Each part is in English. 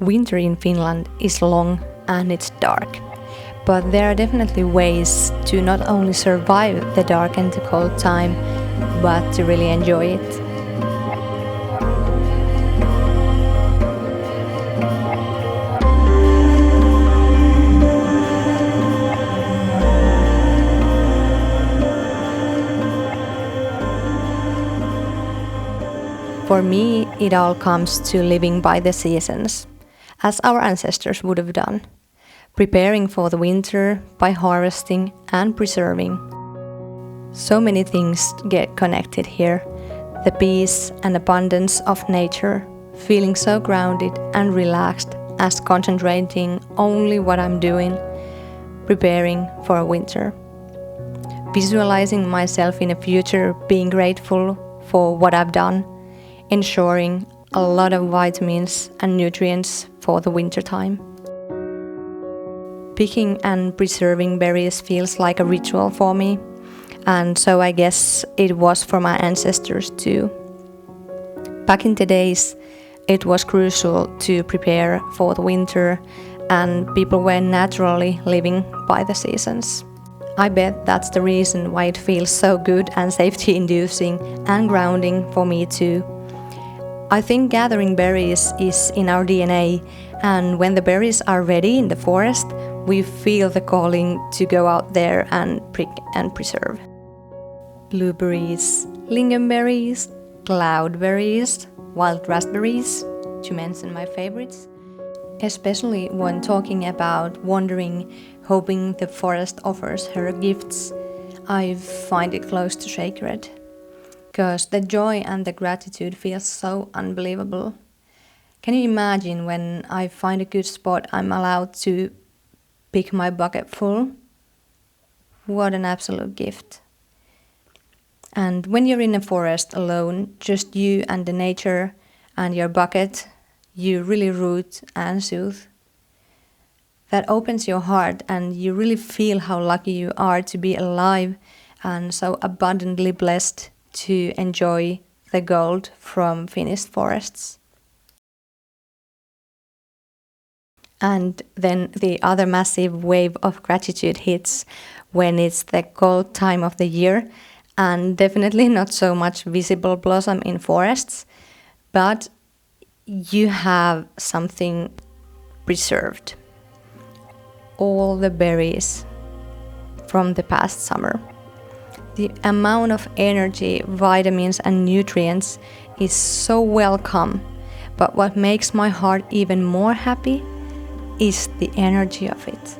Winter in Finland is long and it's dark, but there are definitely ways to not only survive the dark and the cold time, but to really enjoy it. For me, it all comes to living by the seasons, as our ancestors would have done, preparing for the winter by harvesting and preserving. So many things get connected here. The peace and abundance of nature, feeling so grounded and relaxed as concentrating only what I'm doing, preparing for winter. Visualizing myself in a future being grateful for what I've done, ensuring a lot of vitamins and nutrients for the winter time. Picking and preserving berries feels like a ritual for me, and so I guess it was for my ancestors too. Back in the days, it was crucial to prepare for the winter, and people were naturally living by the seasons. I bet that's the reason why it feels so good and safety-inducing and grounding for me too. I think gathering berries is in our DNA, and when the berries are ready in the forest, we feel the calling to go out there and prick and preserve. Blueberries, lingonberries, cloudberries, wild raspberries, to mention my favorites. Especially when talking about wandering, hoping the forest offers her gifts, I find it close to sacred. Because the joy and the gratitude feel so unbelievable. Can you imagine when I find a good spot I'm allowed to pick my bucket full? What an absolute gift. And when you're in a forest alone, just you and the nature and your bucket, you really root and soothe. That opens your heart and you really feel how lucky you are to be alive and so abundantly blessed to enjoy the gold from Finnish forests. And then the other massive wave of gratitude hits when it's the cold time of the year, and definitely not so much visible blossom in forests, but you have something preserved. All the berries from the past summer. The amount of energy, vitamins and nutrients is so welcome, but what makes my heart even more happy is the energy of it.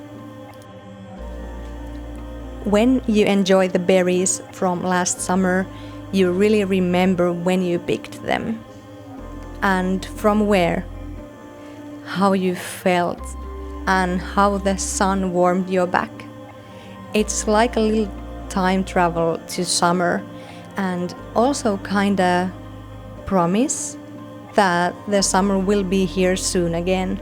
When you enjoy the berries from last summer, you really remember when you picked them and from where, how you felt and how the sun warmed your back. It's like a little time travel to summer and also kinda promise that the summer will be here soon again.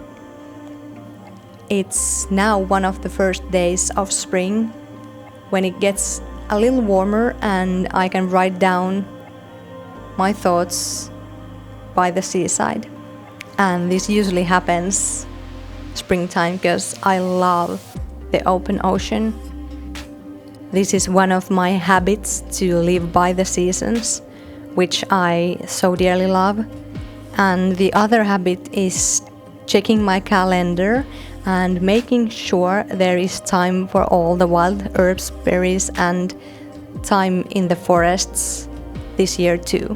It's now one of the first days of spring when it gets a little warmer and I can write down my thoughts by the seaside. And this usually happens springtime because I love the open ocean. This is one of my habits to live by the seasons, which I so dearly love. And the other habit is checking my calendar and making sure there is time for all the wild herbs, berries, and time in the forests this year too.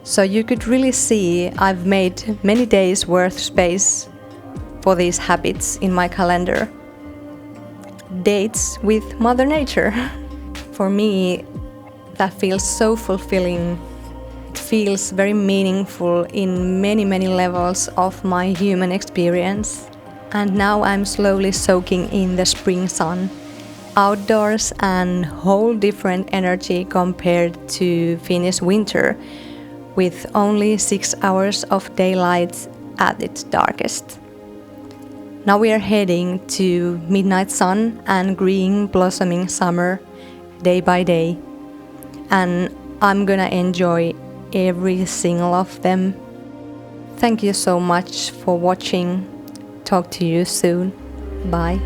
So you could really see I've made many days worth space for these habits in my calendar. Dates with Mother Nature. For me, that feels so fulfilling. It feels very meaningful in many, many levels of my human experience. And now I'm slowly soaking in the spring sun. Outdoors and whole different energy compared to Finnish winter, with only 6 hours of daylight at its darkest. Now we are heading to midnight sun and green blossoming summer day by day. And I'm gonna enjoy every single of them. Thank you so much for watching. Talk to you soon. Bye.